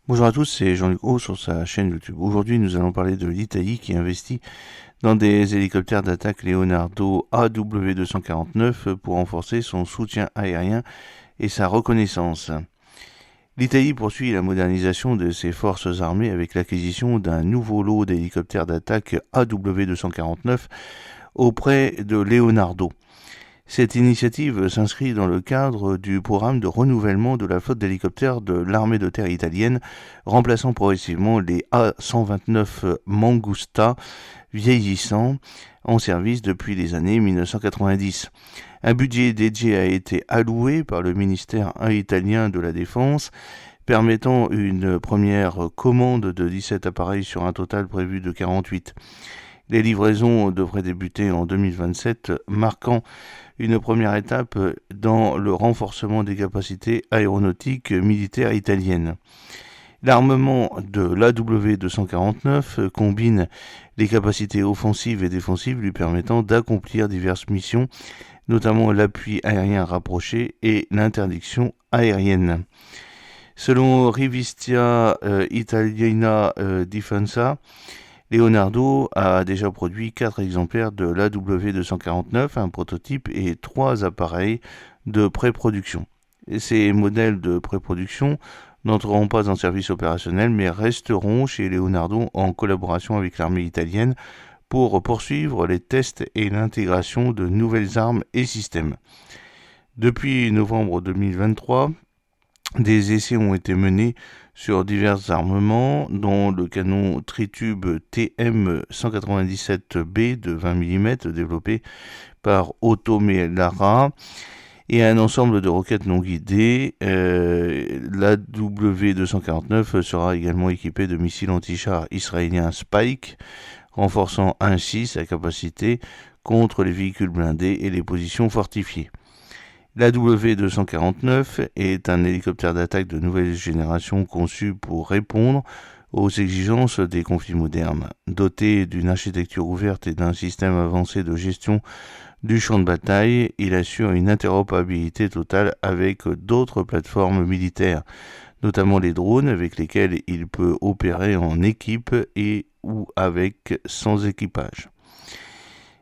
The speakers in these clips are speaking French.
Bonjour à tous, c'est Jean-Luc Haut sur sa chaîne YouTube. Aujourd'hui, nous allons parler de l'Italie qui investit dans des hélicoptères d'attaque Leonardo AW249 pour renforcer son soutien aérien et sa reconnaissance. L'Italie poursuit la modernisation de ses forces armées avec l'acquisition d'un nouveau lot d'hélicoptères d'attaque AW249 auprès de Leonardo. Cette initiative s'inscrit dans le cadre du programme de renouvellement de la flotte d'hélicoptères de l'armée de terre italienne, remplaçant progressivement les A-129 Mangusta vieillissants en service depuis les années 1990. Un budget dédié a été alloué par le ministère italien de la Défense, permettant une première commande de 17 appareils sur un total prévu de 48. Les livraisons devraient débuter en 2027, marquant une première étape dans le renforcement des capacités aéronautiques militaires italiennes. L'armement de l'AW249 combine les capacités offensives et défensives lui permettant d'accomplir diverses missions, notamment l'appui aérien rapproché et l'interdiction aérienne. Selon Rivista Italiana Difensa, Leonardo a déjà produit 4 exemplaires de l'AW249, un prototype et 3 appareils de pré-production. Ces modèles de pré-production n'entreront pas en service opérationnel mais resteront chez Leonardo en collaboration avec l'armée italienne pour poursuivre les tests et l'intégration de nouvelles armes et systèmes. Depuis novembre 2023, des essais ont été menés sur divers armements, dont le canon tritube TM197B de 20 mm développé par Otome Lara et un ensemble de roquettes non guidées. L'AW249 sera également équipé de missiles anti-chars israéliens Spike, renforçant ainsi sa capacité contre les véhicules blindés et les positions fortifiées. L'AW249 est un hélicoptère d'attaque de nouvelle génération conçu pour répondre aux exigences des conflits modernes. Doté d'une architecture ouverte et d'un système avancé de gestion du champ de bataille, il assure une interopérabilité totale avec d'autres plateformes militaires, notamment les drones avec lesquels il peut opérer en équipe et ou avec sans équipage.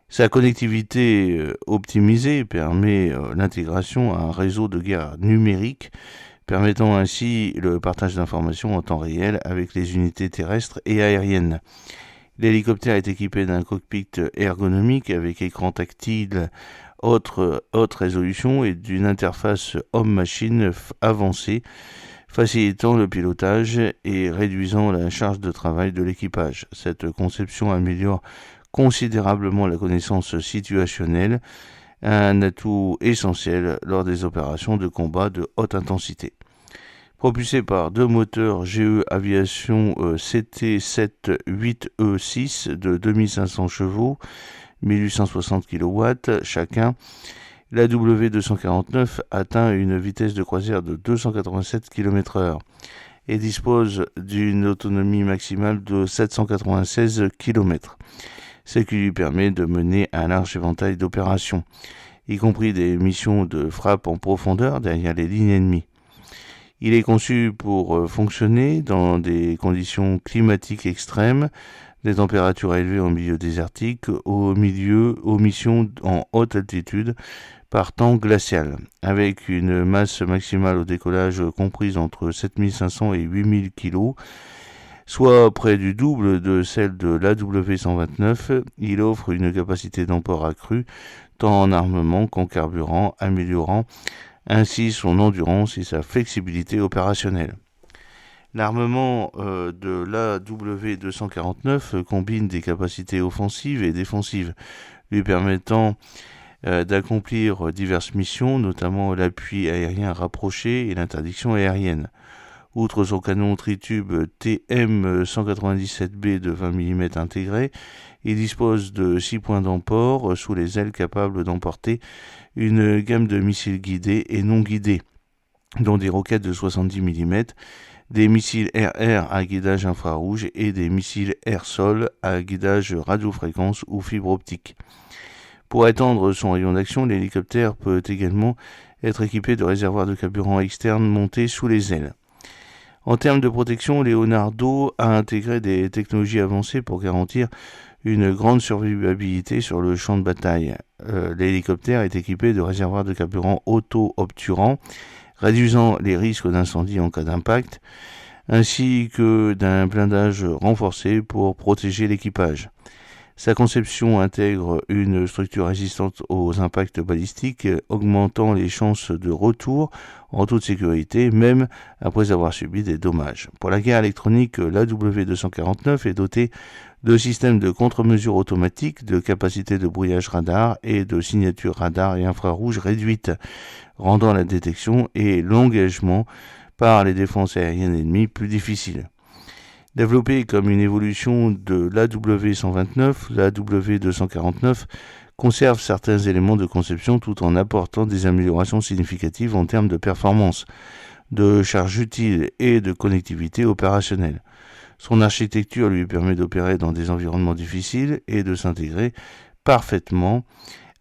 Sa connectivité optimisée permet l'intégration à un réseau de guerre numérique, permettant ainsi le partage d'informations en temps réel avec les unités terrestres et aériennes. L'hélicoptère est équipé d'un cockpit ergonomique avec écran tactile haute résolution et d'une interface homme-machine avancée, facilitant le pilotage et réduisant la charge de travail de l'équipage. Cette conception améliore considérablement la connaissance situationnelle, un atout essentiel lors des opérations de combat de haute intensité. Propulsé par deux moteurs GE Aviation CT7-8E6 de 2500 chevaux, 1860 kW chacun, la W249 atteint une vitesse de croisière de 287 km/h et dispose d'une autonomie maximale de 796 km, ce qui lui permet de mener un large éventail d'opérations, y compris des missions de frappe en profondeur derrière les lignes ennemies. Il est conçu pour fonctionner dans des conditions climatiques extrêmes, des températures élevées en milieu désertique, aux missions en haute altitude par temps glacial, avec une masse maximale au décollage comprise entre 7500 et 8000 kg, soit près du double de celle de l'AW129. Il offre une capacité d'emport accrue, tant en armement qu'en carburant, améliorant ainsi son endurance et sa flexibilité opérationnelle. L'armement de l'AW249 combine des capacités offensives et défensives, lui permettant d'accomplir diverses missions, notamment l'appui aérien rapproché et l'interdiction aérienne. Outre son canon tritube TM197B de 20 mm intégré, il dispose de 6 points d'emport sous les ailes capables d'emporter une gamme de missiles guidés et non guidés, dont des roquettes de 70 mm, des missiles air-air à guidage infrarouge et des missiles air-sol à guidage radiofréquence ou fibre optique. Pour étendre son rayon d'action, l'hélicoptère peut également être équipé de réservoirs de carburant externes montés sous les ailes. En termes de protection, Leonardo a intégré des technologies avancées pour garantir une grande survivabilité sur le champ de bataille. L'hélicoptère est équipé de réservoirs de carburant auto-obturants, réduisant les risques d'incendie en cas d'impact, ainsi que d'un blindage renforcé pour protéger l'équipage. Sa conception intègre une structure résistante aux impacts balistiques, augmentant les chances de retour en toute sécurité, même après avoir subi des dommages. Pour la guerre électronique, l'AW249 est doté de systèmes de contre-mesures automatiques, de capacités de brouillage radar et de signature radar et infrarouge réduites, rendant la détection et l'engagement par les défenses aériennes ennemies plus difficiles. Développé comme une évolution de l'AW129, l'AW249 conserve certains éléments de conception tout en apportant des améliorations significatives en termes de performance, de charge utile et de connectivité opérationnelle. Son architecture lui permet d'opérer dans des environnements difficiles et de s'intégrer parfaitement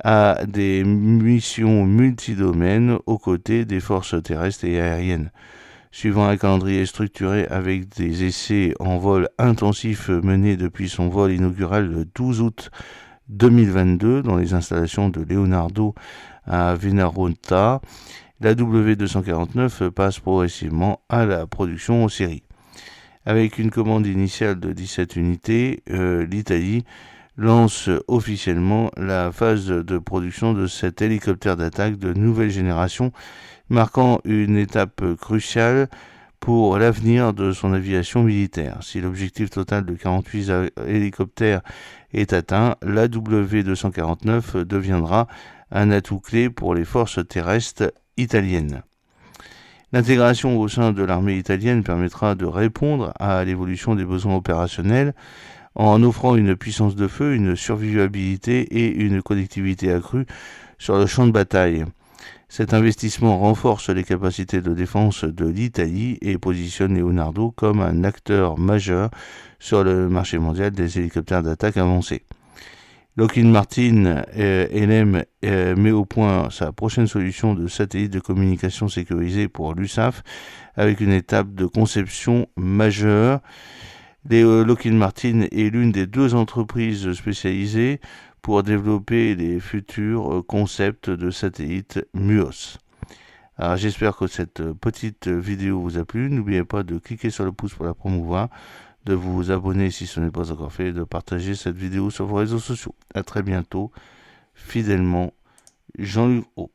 à des missions multidomaines aux côtés des forces terrestres et aériennes. Suivant un calendrier structuré avec des essais en vol intensif menés depuis son vol inaugural le 12 août 2022 dans les installations de Leonardo à Venaronta, la W249 passe progressivement à la production en série. Avec une commande initiale de 17 unités, l'Italie lance officiellement la phase de production de cet hélicoptère d'attaque de nouvelle génération, marquant une étape cruciale pour l'avenir de son aviation militaire. Si l'objectif total de 48 hélicoptères est atteint, l'AW249 deviendra un atout clé pour les forces terrestres italiennes. L'intégration au sein de l'armée italienne permettra de répondre à l'évolution des besoins opérationnels en offrant une puissance de feu, une survivabilité et une connectivité accrue sur le champ de bataille. Cet investissement renforce les capacités de défense de l'Italie et positionne Leonardo comme un acteur majeur sur le marché mondial des hélicoptères d'attaque avancés. Lockheed Martin LM met au point sa prochaine solution de satellite de communication sécurisé pour l'USAF avec une étape de conception majeure. Lockheed Martin est l'une des 2 entreprises spécialisées pour développer les futurs concepts de satellites MUOS. Alors j'espère que cette petite vidéo vous a plu. N'oubliez pas de cliquer sur le pouce pour la promouvoir, de vous abonner si ce n'est pas encore fait, de partager cette vidéo sur vos réseaux sociaux. À très bientôt. Fidèlement, Jean-Luc Haut.